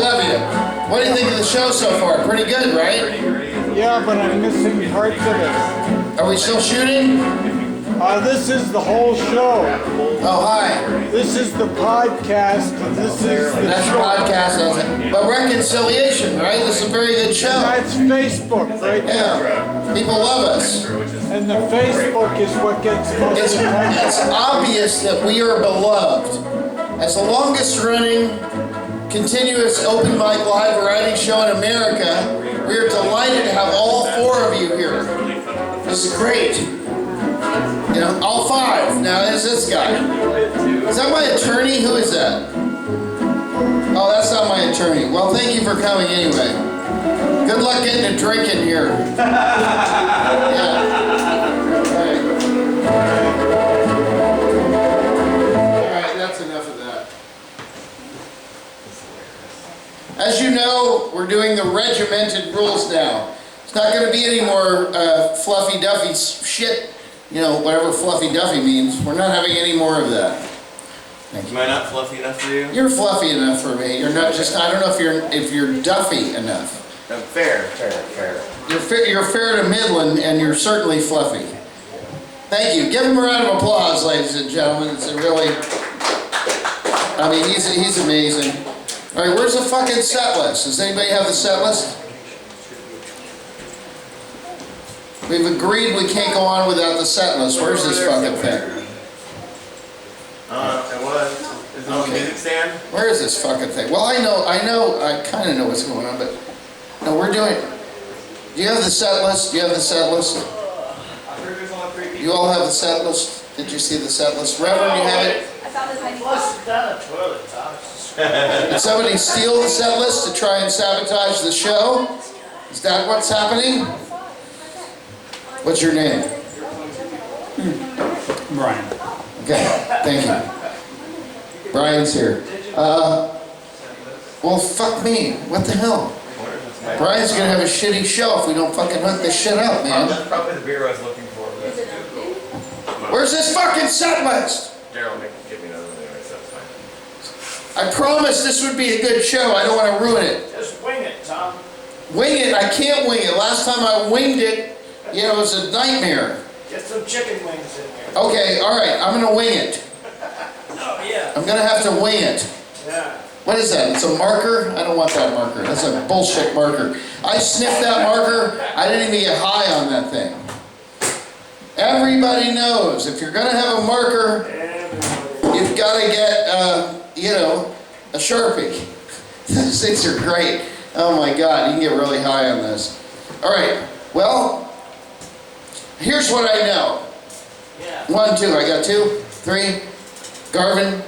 love you. What do you think of the show so far? Pretty good, right? Yeah, but I'm missing parts of it. Are we still shooting? This is the whole show. Oh, hi. This is the podcast. This is the That's show. podcast. But Reconciliation, right? This is a very good show. That's Facebook right there. Yeah. People love us. And the Facebook is what gets most It's attention. obvious that we are beloved. As the longest running continuous open mic live variety show in America, we are delighted to have all 4 of you here. This is great. You know, all 5. Now there's this guy. Is that my attorney? Who is that? Oh, that's not my attorney. Well, thank you for coming anyway. Good luck getting a drink in here. Yeah. All right, that's enough of that. As you know, we're doing the regimented rules now. It's not going to be any more fluffy duffy shit. You know, whatever fluffy duffy means. We're not having any more of that. Thank you. Am I not fluffy enough for you? You're fluffy enough for me. You're not just, I don't know if you're duffy enough. Fair. You're fair to Midland, and you're certainly fluffy. Thank you. Give him a round of applause, ladies and gentlemen. It's a really, I mean, he's amazing. All right, where's the fucking set list? Does anybody have the set list? We've agreed we can't go on without the set list. Where's this fucking thing? It was. Is it on the music stand? Where is this fucking thing? Well, I kind of know what's going on, but no, we're doing. Do you have the set list? Do you have the set list? You all have the set list? Did you see the set list? Reverend, you have it? I found this tiny box. Did somebody steal the set list to try and sabotage the show? Is that what's happening? What's your name? Brian. Okay, thank you. Brian's here. Well, fuck me. What the hell? Brian's gonna have a shitty show if we don't fucking hook this shit up, man. That's probably the beer I was looking for. Where's this fucking set list? Daryl, give me another one anyway, so that's fine. I promised this would be a good show. I don't want to ruin it. Just wing it, Tom. Wing it? I can't wing it. Last time I winged it, you know, it was a nightmare. Get some chicken wings in there. Okay, all right. I'm gonna wing it. Oh, yeah. I'm gonna have to wing it. Yeah. What is that? It's a marker? I don't want that marker. That's a bullshit marker. I sniffed that marker. I didn't even get high on that thing. Everybody knows if you're gonna have a marker, you've got to get, you know, a Sharpie. Those things are great. Oh my God, you can get really high on this. All right. Well, here's what I know. Yeah. 1, 2. I got 2, 3. Garvin.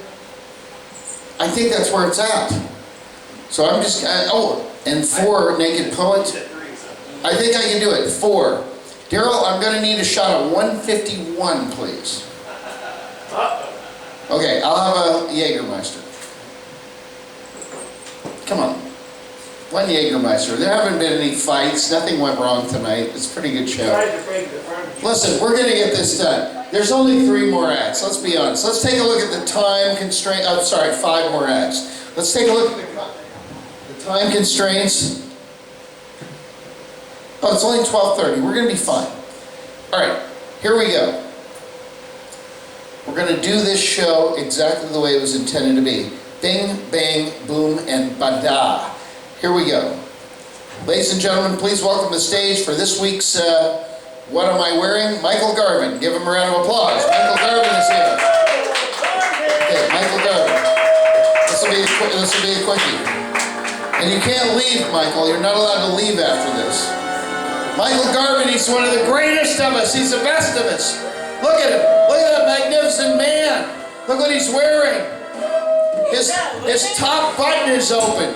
I think that's where it's at. So I'm just, and 4, Naked Poet. I think I can do it. 4. Daryl, I'm going to need a shot of 151, please. Okay, I'll have a Jägermeister. Come on. 1 Jägermeister. There haven't been any fights. Nothing went wrong tonight. It's a pretty good show. Listen, we're going to get this done. There's only 3 more acts. Let's be honest. Let's take a look at the time constraint. I'm sorry, 5 more acts. Let's take a look at the time constraints. Oh, it's only 12:30. We're going to be fine. All right, here we go. We're going to do this show exactly the way it was intended to be. Bing, bang, boom, and bada. Here we go. Ladies and gentlemen, please welcome the stage for this week's What Am I Wearing? Michael Garvin. Give him a round of applause. Michael Garvin is here. Okay, Michael Garvin. This will be a quickie. And you can't leave, Michael. You're not allowed to leave after this. Michael Garvin, he's one of the greatest of us. He's the best of us. Look at him. Look at that magnificent man. Look what he's wearing. His top button is open.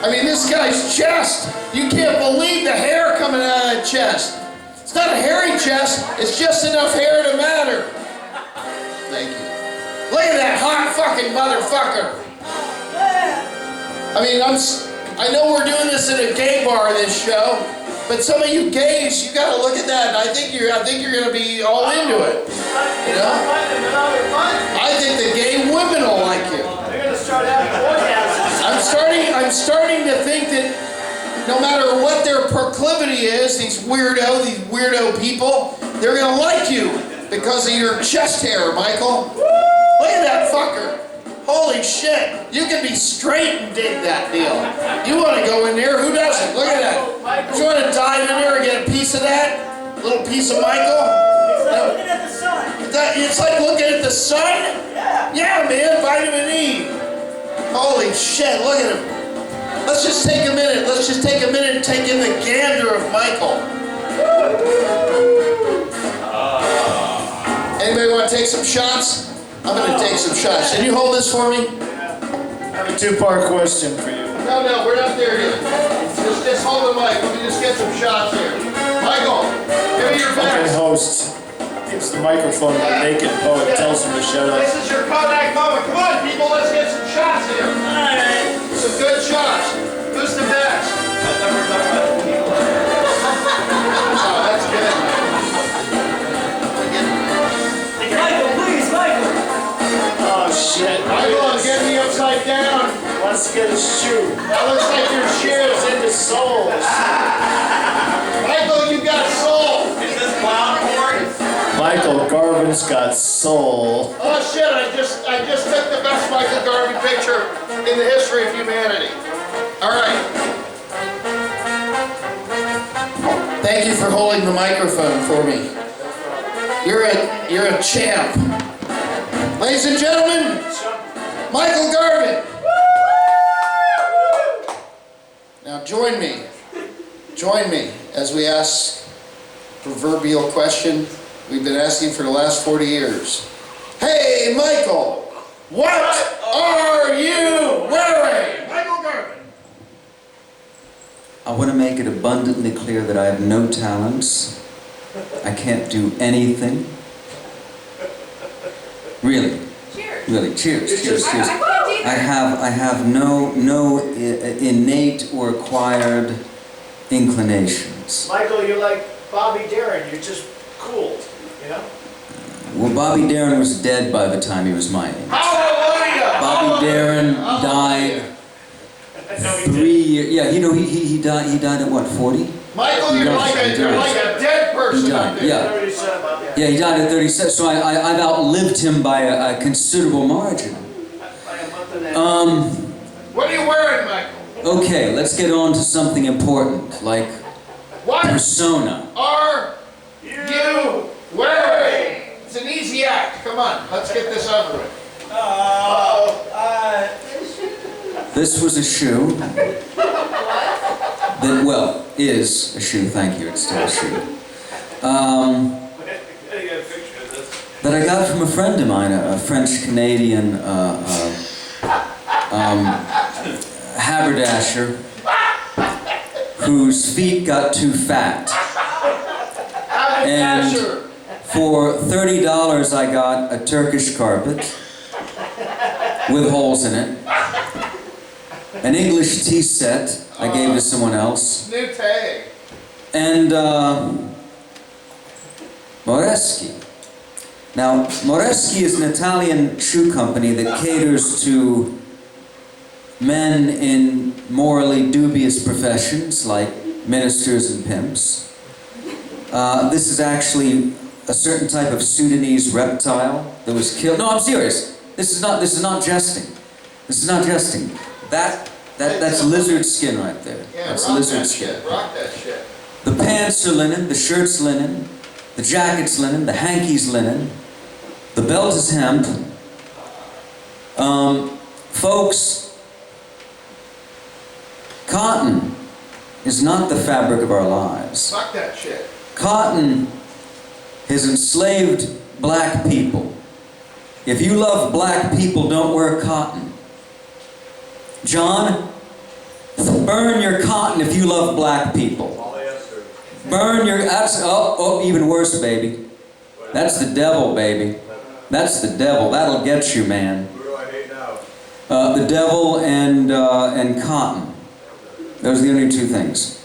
I mean, this guy's chest. You can't believe the hair coming out of that chest. It's not a hairy chest. It's just enough hair to matter. Thank you. Look at that hot fucking motherfucker. I mean, I know we're doing this in a gay bar, this show, but some of you gays, you got to look at that, and I think you're going to be all into it. You know? I think the gay women will like you. They're going to start having orgasms. I'm starting to think that no matter what their proclivity is, these weirdo people, they're gonna like you because of your chest hair, Michael. Look at that fucker. Holy shit. You can be straight and dig that deal. You wanna go in there, who doesn't? Look at that. You wanna dive in there and get a piece of that? Little piece of Michael? It's like looking at the sun. It's like looking at the sun? Yeah. Yeah, man, vitamin E. Holy shit, look at him. Let's just take a minute. Let's just take a minute and take in the gander of Michael. Anybody want to take some shots? I'm going to take some shots. Can you hold this for me? I have a two-part question for you. No, we're not there yet. Just hold the mic. Let me just get some shots here. Michael, give me your Fucking best. host gives the microphone to the naked poet, tells him to shut up. This is your Kodak moment. Come on, people. Let's get some shots here. Alright. Some good shots. Who's the best? Oh, that's good. Michael, please, Michael. Oh shit. Michael, I'm getting me upside down. Let's get a shoe. That looks like your shoes. It's in the soles. Michael, you got soul. Is this clown porn? Michael Garvin's got soul. Oh shit, I just took the best Michael Garvin picture in the history of humanity. All right. Thank you for holding the microphone for me. You're a champ. Ladies and gentlemen, Michael Garvin. Now join me as we ask proverbial question we've been asking for the last 40 years. Hey Michael, what are you wearing? Michael Garvin. I want to make it abundantly clear that I have no talents. I can't do anything. Really. Cheers. Really. Cheers. Cheers. I Cheers. can't either. I have no innate or acquired inclinations. Michael, you're like Bobby Darin. You're just cool, you know? Well, Bobby Darin was dead by the time he was my age. Hallelujah! Bobby Darin died 3 years. Yeah, you know he died. He died at what, 40? Michael, you're like a dead person. He died. Yeah. 37, yeah. Yeah, he died at 37. So I've outlived him by a considerable margin. Like a month and a half. What are you wearing, Michael? Okay, let's get on to something important, like What persona. are you wearing? It's an easy act. Come on, let's get this over with. This was a shoe that, well, is a shoe, thank you, it's still a shoe. That I got from a friend of mine, a French-Canadian haberdasher whose feet got too fat. And for $30 I got a Turkish carpet with holes in it. An English tea set I gave to someone else. New tag. And Moreschi. Now, Moreschi is an Italian shoe company that caters to men in morally dubious professions like ministers and pimps. This is actually a certain type of Sudanese reptile that was killed. No, I'm serious. This is not jesting. This is not jesting. That's lizard skin right there. Yeah, That's rock lizard that skin. shit. Rock that shit. The pants are linen, the shirt's linen, the jacket's linen, the hanky's linen, the belt is hemp. Folks, cotton is not the fabric of our lives. Fuck that shit. Cotton has enslaved black people. If you love black people, don't wear cotton. John, burn your cotton if you love black people. Burn your, even worse, baby. That's the devil, baby. That's the devil. That'll get you, man. Who do I hate now? The devil and cotton. Those are the only two things.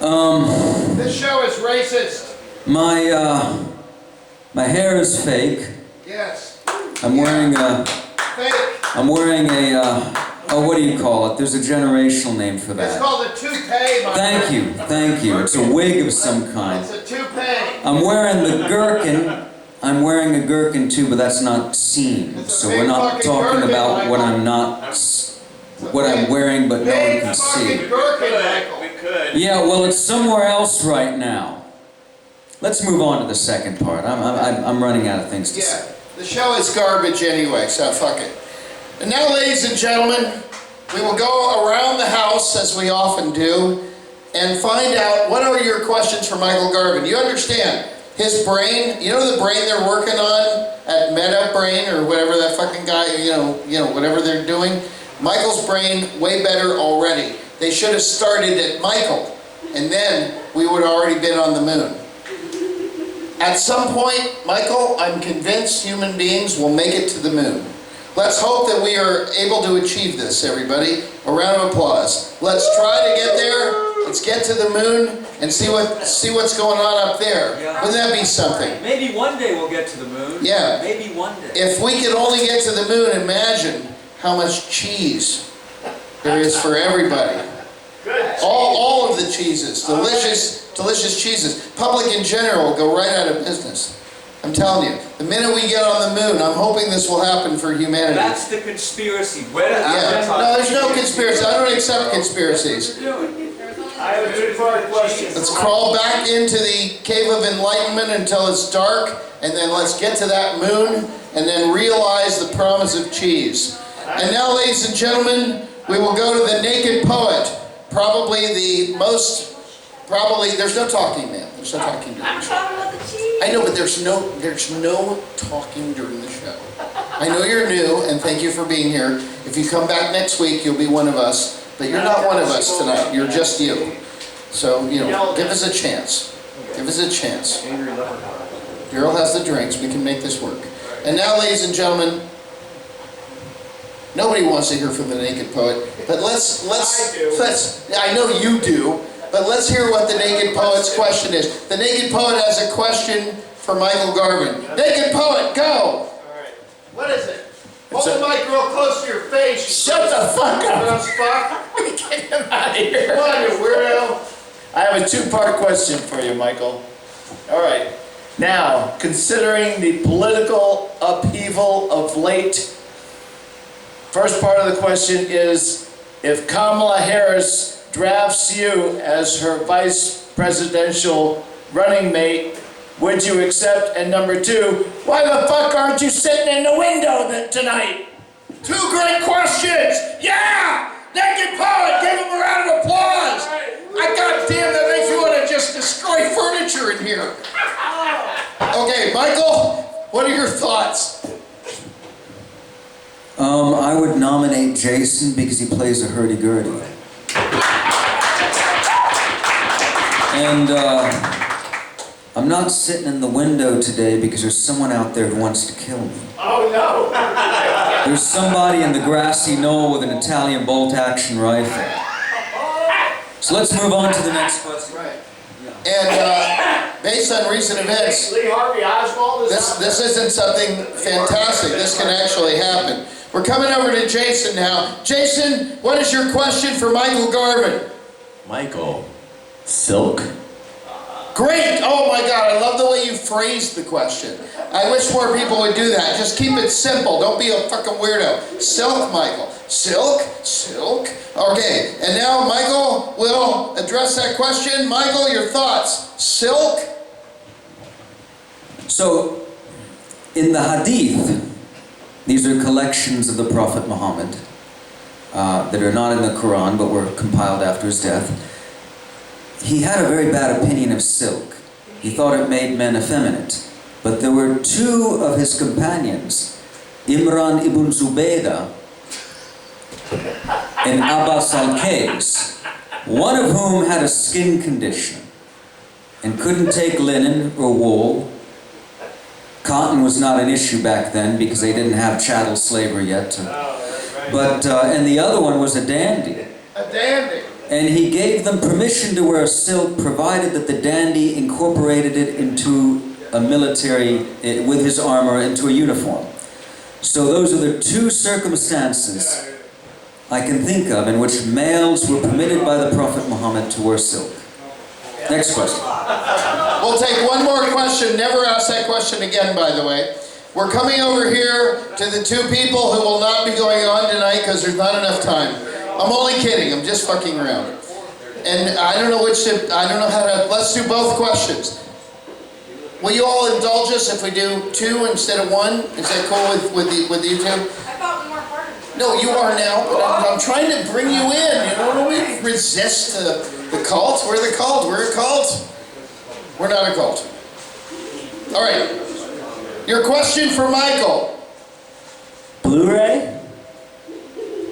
This show is racist. My hair is fake. Yes. I'm wearing a Fake. Oh, what do you call it? There's a generational name for It's that. called a toupee, my Thank you, thank you. It's a wig of some kind. It's a toupee. I'm wearing the gherkin. I'm wearing a gherkin too, but that's not seen. It's a So big we're not fucking talking gherkin, about what Michael. I'm not, what I'm wearing, but no one Big can fucking see. gherkin, Michael. We could. Yeah, well, it's somewhere else right now. Let's move on to the second part. I'm running out of things to Yeah, say. the show is garbage anyway, so fuck it. And now, ladies and gentlemen, we will go around the house, as we often do, and find out what are your questions for Michael Garvin. You understand, his brain, you know the brain they're working on at Meta Brain, or whatever that fucking guy, you know, whatever they're doing? Michael's brain, way better already. They should have started at Michael, and then we would have already been on the moon. At some point, Michael, I'm convinced human beings will make it to the moon. Let's hope that we are able to achieve this, everybody. A round of applause. Let's try to get there. Let's get to the moon and see what's going on up there. Wouldn't that be something? Maybe one day we'll get to the moon. Yeah. Maybe one day. If we could only get to the moon, imagine how much cheese there is for everybody. Good. All of the cheeses, delicious cheeses. Public in general will go right out of business. I'm telling you, the minute we get on the moon, I'm hoping this will happen for humanity. That's the conspiracy. Where Yeah, no, there's no conspiracy. I don't accept conspiracies. I have a two-part question. Let's crawl back into the cave of enlightenment until it's dark, and then let's get to that moon, and then realize the promise of cheese. And now, ladies and gentlemen, we will go to the naked poet. Probably there's no talking now. There's no talking during the show. I know, but there's no talking during the show. I know you're new, and thank you for being here. If you come back next week, you'll be one of us. But you're not one of us tonight. You're just you. So, give us a chance. Give us a chance. Daryl has the drinks. We can make this work. And now, ladies and gentlemen, nobody wants to hear from the naked poet. But I know you do. But let's hear what the naked poet's question is. The naked poet has a question for Michael Garvin. Naked poet, go! All right. What is it? Hold the mic real close to your face. Shut the fuck up! Gross fuck. Get him out of here. Come on, you weirdo. I have a two-part question for you, Michael. All right. Now, considering the political upheaval of late, first part of the question is, if Kamala Harris drafts you as her vice presidential running mate, would you accept? And number two, why the fuck aren't you sitting in the window tonight? Two great questions! Yeah! Naked poet, give him a round of applause! Goddamn, that makes you want to just destroy furniture in here. Okay, Michael, what are your thoughts? I would nominate Jason because he plays a hurdy-gurdy. And I'm not sitting in the window today because there's someone out there who wants to kill me. Oh no. There's somebody in the grassy knoll with an Italian bolt-action rifle. So let's move on to the next question. Right. And based on recent events, Lee Harvey Oswald is this isn't something fantastic. This can actually happen. We're coming over to Jason now. Jason, what is your question for Michael Garvin? Michael, silk? Great! Oh my God, I love the way you phrased the question. I wish more people would do that. Just keep it simple. Don't be a fucking weirdo. Silk, Michael. Silk? Silk? Okay, and now Michael will address that question. Michael, your thoughts. Silk? So, in the Hadith, these are collections of the Prophet Muhammad that are not in the Quran but were compiled after his death. He had a very bad opinion of silk. He thought it made men effeminate. But there were two of his companions, Imran ibn Zubaydah and Abbas al-Qays, one of whom had a skin condition and couldn't take linen or wool. Cotton was not an issue back then because they didn't have chattel slavery yet. But, and the other one was a dandy. A dandy. And he gave them permission to wear silk, provided that the dandy incorporated it into a military, with his armor, into a uniform. So those are the two circumstances I can think of in which males were permitted by the Prophet Muhammad to wear silk? Next question. We'll take one more question. Never ask that question again, by the way. We're coming over here to the two people who will not be going on tonight because there's not enough time. I'm only kidding. I'm just fucking around. And I don't know how to, let's do both questions. Will you all indulge us if we do two instead of one? Is that cool with you two? I thought we weren't part of it. No, you are now, but I'm trying to bring you in. You know, we resist the cult. We're the cult. We're a cult. We're not a cult. All right. Your question for Michael. Blu-ray?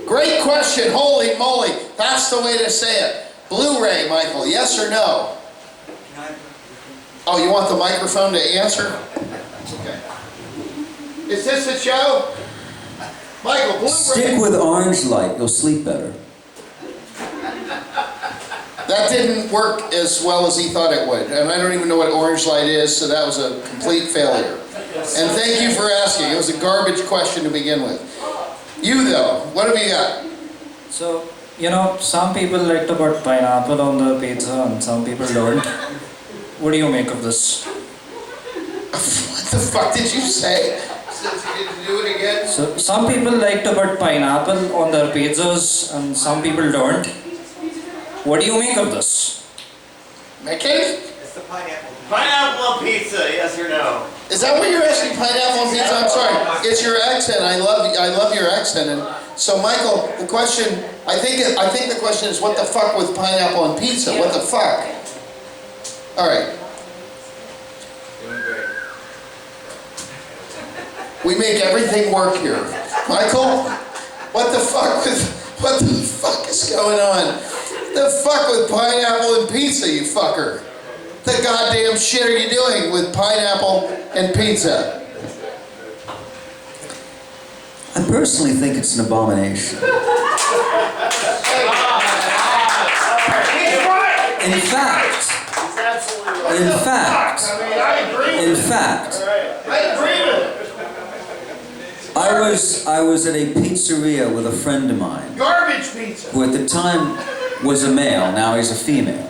Great question. Holy moly. That's the way to say it. Blu-ray, Michael. Yes or no? Oh, you want the microphone to answer? Okay. Is this a show? Michael, Blu-ray. Stick with orange light. You'll sleep better. That didn't work as well as he thought it would. And I don't even know what orange light is, so that was a complete failure. And thank you for asking. It was a garbage question to begin with. You, though, what have you got? So, you know, some people like to put pineapple on the pizza and some people don't. What do you make of this? What the fuck did you say? Do it again? So, some people like to put pineapple on their pizzas and some people don't. What do you make of this? Mickey? It's the pineapple. Pineapple on pizza, yes or no? Is that what you're asking? Pineapple on pizza? I'm sorry. It's your accent. I love your accent. And so, Michael, the question, I think the question is, what the fuck with pineapple on pizza? What the fuck? All right. Doing great. We make everything work here. Michael, what the fuck is going on? The fuck with pineapple and pizza, you fucker? The goddamn shit are you doing with pineapple and pizza? I personally think it's an abomination. In fact, I was at a pizzeria with a friend of mine, Garbage pizza. who at the time was a male, now he's a female.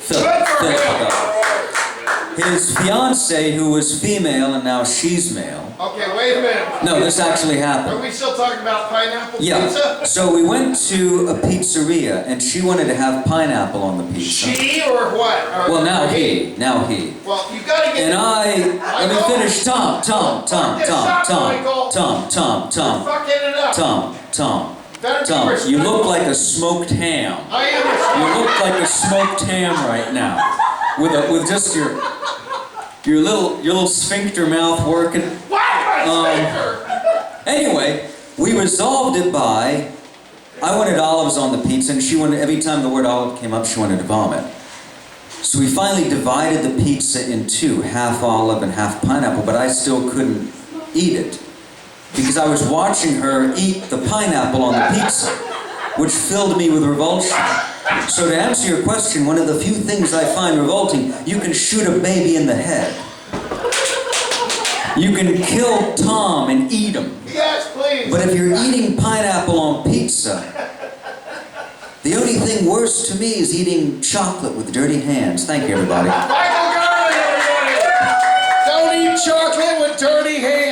Philip. His fiancée, who was female and now she's male. Okay, wait a minute. No, this actually happened. Are we still talking about pineapple Yeah. pizza? So we went to a pizzeria and she wanted to have pineapple on the pizza. She or what? Or Well, now he. Well, you gotta get. And let me finish. Tom. Fucking it up. You look like a smoked ham. I am. You look like a smoked ham right now, with just your little sphincter mouth working. What? Anyway, we resolved it by, I wanted olives on the pizza, and she wanted, every time the word olive came up, she wanted to vomit. So we finally divided the pizza in two, half olive and half pineapple, but I still couldn't eat it, because I was watching her eat the pineapple on the pizza, which filled me with revulsion. So to answer your question, one of the few things I find revolting, you can shoot a baby in the head. You can kill Tom and eat him. Yes, please. But if you're eating pineapple on pizza, the only thing worse to me is eating chocolate with dirty hands. Thank you, everybody. Michael Garland, everybody. Don't eat chocolate with dirty hands.